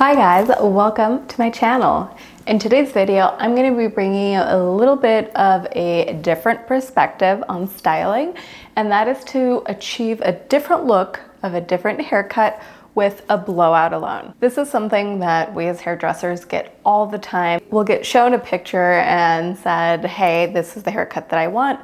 Hi guys, welcome to my channel. In today's video, I'm going to be bringing you a little bit of a different perspective on styling, and that is to achieve a different look of a different haircut with a blowout alone. This is something that we as hairdressers get all the time. We'll get shown a picture and said, hey, this is the haircut that I want,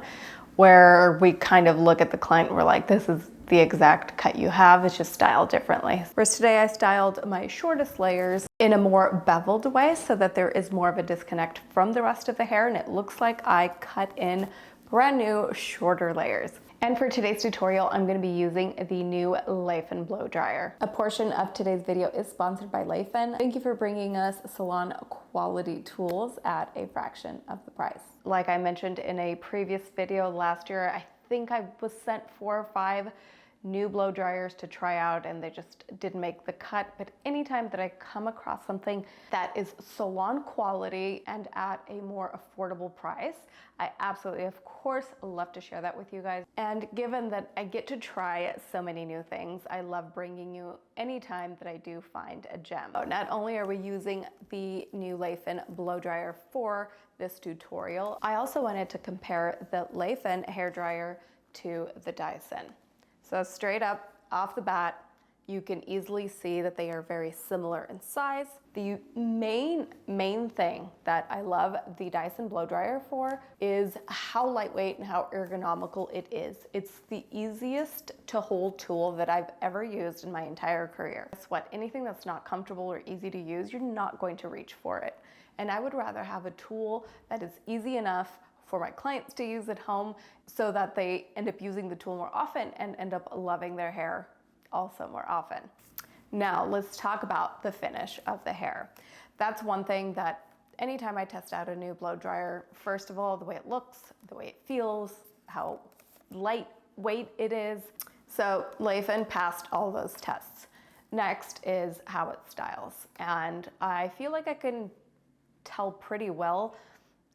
where we kind of look at the client and we're like, this is the exact cut you have, it's just styled differently. Whereas today I styled my shortest layers in a more beveled way so that there is more of a disconnect from the rest of the hair and it looks like I cut in brand new shorter layers. And for today's tutorial, I'm going to be using the new Leif-En blow dryer. A portion of today's video is sponsored by Leif-En. Thank you for bringing us salon quality tools at a fraction of the price. Like I mentioned in a previous video last year, I think I was sent 4 or 5 new blow dryers to try out and they just didn't make the cut. But anytime that I come across something that is salon quality and at a more affordable price, I absolutely, of course, love to share that with you guys. And given that I get to try so many new things, I love bringing you anytime that I do find a gem. So not only are we using the new Leif-En blow dryer for this tutorial, I also wanted to compare the Leif-En hair dryer to the Dyson. So straight up off the bat, you can easily see that they are very similar in size. The main thing that I love the Dyson blow dryer for is how lightweight and how ergonomical it is. It's the easiest to hold tool that I've ever used in my entire career. Guess what? Anything that's not comfortable or easy to use, you're not going to reach for it. And I would rather have a tool that is easy enough for my clients to use at home so that they end up using the tool more often and end up loving their hair also more often. Now let's talk about the finish of the hair. That's one thing that anytime I test out a new blow dryer, first of all, the way it looks, the way it feels, how lightweight it is. So Leif-En passed all those tests. Next is how it styles. And I feel like I can tell pretty well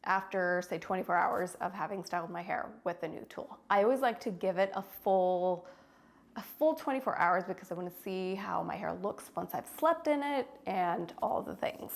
after, say, 24 hours of having styled my hair with a new tool. I always like to give it a full 24 hours because I want to see how my hair looks once I've slept in it and all the things.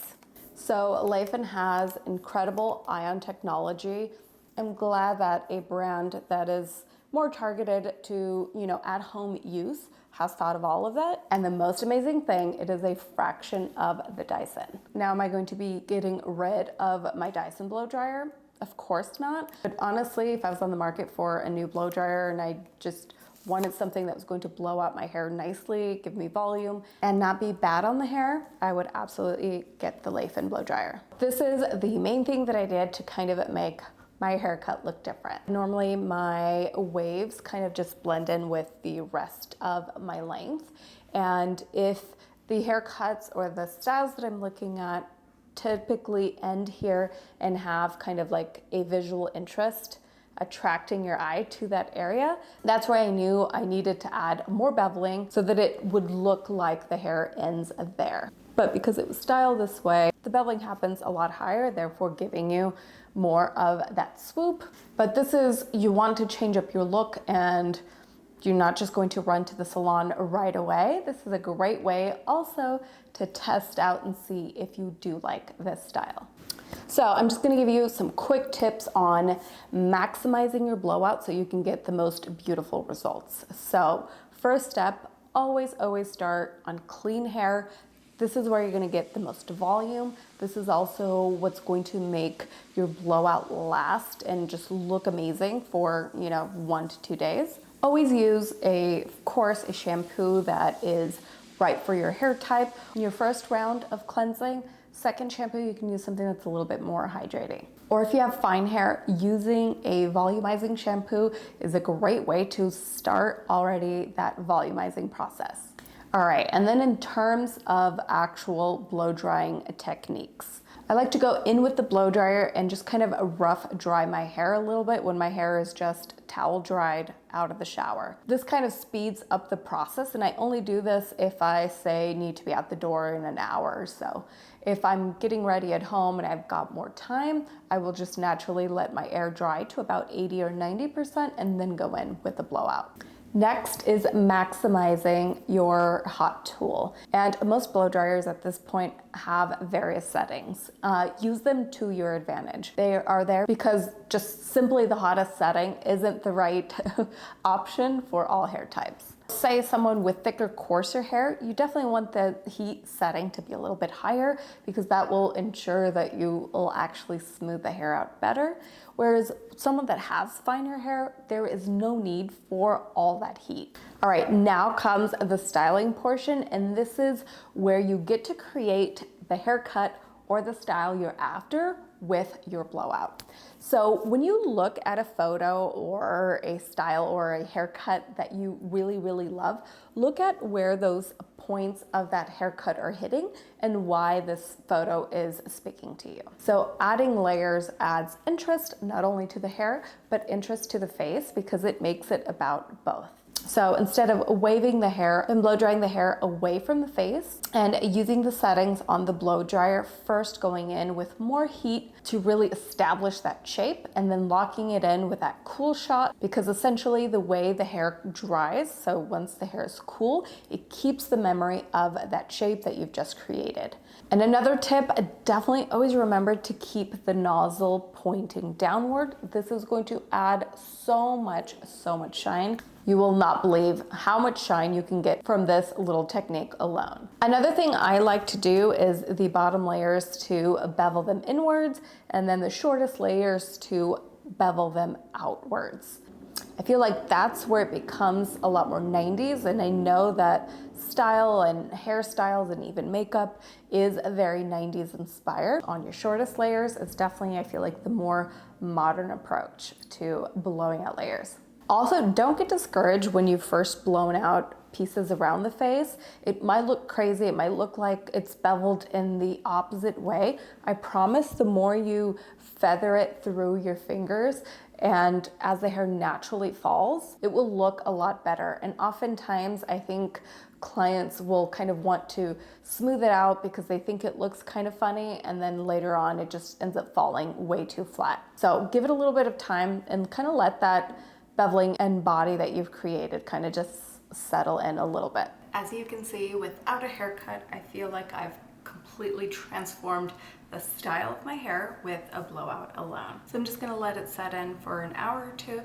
So Leif-En has incredible ion technology. I'm glad that a brand that is more targeted to, at-home use has thought of all of that. And the most amazing thing, it is a fraction of the Dyson. Now, am I going to be getting rid of my Dyson blow dryer? Of course not. But honestly, if I was on the market for a new blow dryer and I just wanted something that was going to blow out my hair nicely, give me volume, and not be bad on the hair, I would absolutely get the Leif-En blow dryer. This is the main thing that I did to kind of make my haircut look different. Normally my waves kind of just blend in with the rest of my length. And if the haircuts or the styles that I'm looking at typically end here and have kind of like a visual interest attracting your eye to that area, that's where I knew I needed to add more beveling so that it would look like the hair ends there. But because it was styled this way, the beveling happens a lot higher, therefore giving you more of that swoop. But this is, you want to change up your look and you're not just going to run to the salon right away. This is a great way also to test out and see if you do like this style. So I'm just going to give you some quick tips on maximizing your blowout so you can get the most beautiful results. So first step, always start on clean hair. This is where you're going to get the most volume. This is also what's going to make your blowout last and just look amazing for, 1 to 2 days. Always use of course, a shampoo that is right for your hair type. In your first round of cleansing, second shampoo, you can use something that's a little bit more hydrating. Or if you have fine hair, using a volumizing shampoo is a great way to start already that volumizing process. All right, and then in terms of actual blow drying techniques, I like to go in with the blow dryer and just kind of rough dry my hair a little bit when my hair is just towel dried out of the shower. This kind of speeds up the process, and I only do this if I say need to be out the door in an hour or so. If I'm getting ready at home and I've got more time, I will just naturally let my hair dry to about 80 or 90% and then go in with the blowout. Next is maximizing your hot tool. And most blow dryers at this point have various settings. Use them to your advantage. They are there because just simply the hottest setting isn't the right option for all hair types. Say someone with thicker, coarser hair, you definitely want the heat setting to be a little bit higher because that will ensure that you will actually smooth the hair out better. Whereas someone that has finer hair, there is no need for all that heat. All right, now comes the styling portion, and this is where you get to create the haircut or the style you're after with your blowout. So when you look at a photo or a style or a haircut that you really, really love, look at where those points of that haircut are hitting and why this photo is speaking to you. So adding layers adds interest not only to the hair, but interest to the face because it makes it about both. So instead of waving the hair and blow drying the hair away from the face and using the settings on the blow dryer, first going in with more heat to really establish that shape and then locking it in with that cool shot, because essentially the way the hair dries, so once the hair is cool, it keeps the memory of that shape that you've just created. And another tip, definitely always remember to keep the nozzle pointing downward. This is going to add so much shine. You will not believe how much shine you can get from this little technique alone. Another thing I like to do is the bottom layers to bevel them inwards and then the shortest layers to bevel them outwards. I feel like that's where it becomes a lot more 90s, and I know that style and hairstyles and even makeup is very 90s inspired. On your shortest layers, it's definitely, I feel like, the more modern approach to blowing out layers. Also, don't get discouraged when you've first blown out pieces around the face. It might look crazy, it might look like it's beveled in the opposite way. I promise the more you feather it through your fingers and as the hair naturally falls, it will look a lot better. And oftentimes I think clients will kind of want to smooth it out because they think it looks kind of funny, and then later on it just ends up falling way too flat. So give it a little bit of time and kind of let that beveling and body that you've created kind of just settle in a little bit. As you can see, without a haircut, I feel like I've completely transformed the style of my hair with a blowout alone. So I'm just gonna let it set in for an hour or two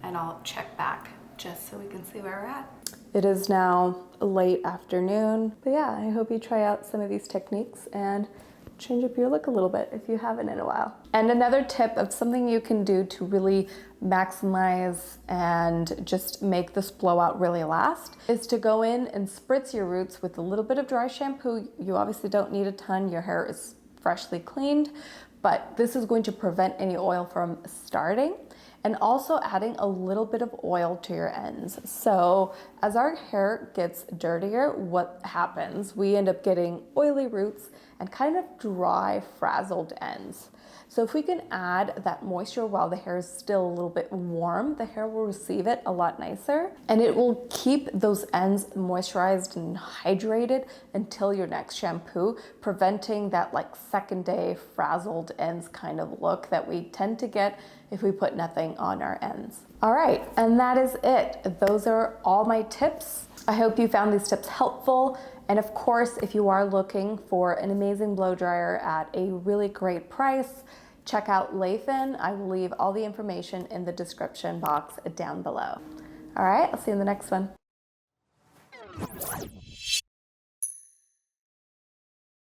and I'll check back just so we can see where we're at. It is now late afternoon, but yeah, I hope you try out some of these techniques and change up your look a little bit if you haven't in a while. And another tip of something you can do to really maximize and just make this blowout really last is to go in and spritz your roots with a little bit of dry shampoo. You obviously don't need a ton, your hair is freshly cleaned, but this is going to prevent any oil from starting, and also adding a little bit of oil to your ends. So as our hair gets dirtier, what happens? We end up getting oily roots and kind of dry, frazzled ends. So if we can add that moisture while the hair is still a little bit warm, the hair will receive it a lot nicer, and it will keep those ends moisturized and hydrated until your next shampoo, preventing that like second day frazzled ends kind of look that we tend to get if we put nothing on our ends. All right, and that is it. Those are all my tips. I hope you found these tips helpful. And of course, if you are looking for an amazing blow dryer at a really great price, check out Lathan. I will leave all the information in the description box down below. All right, I'll see you in the next one.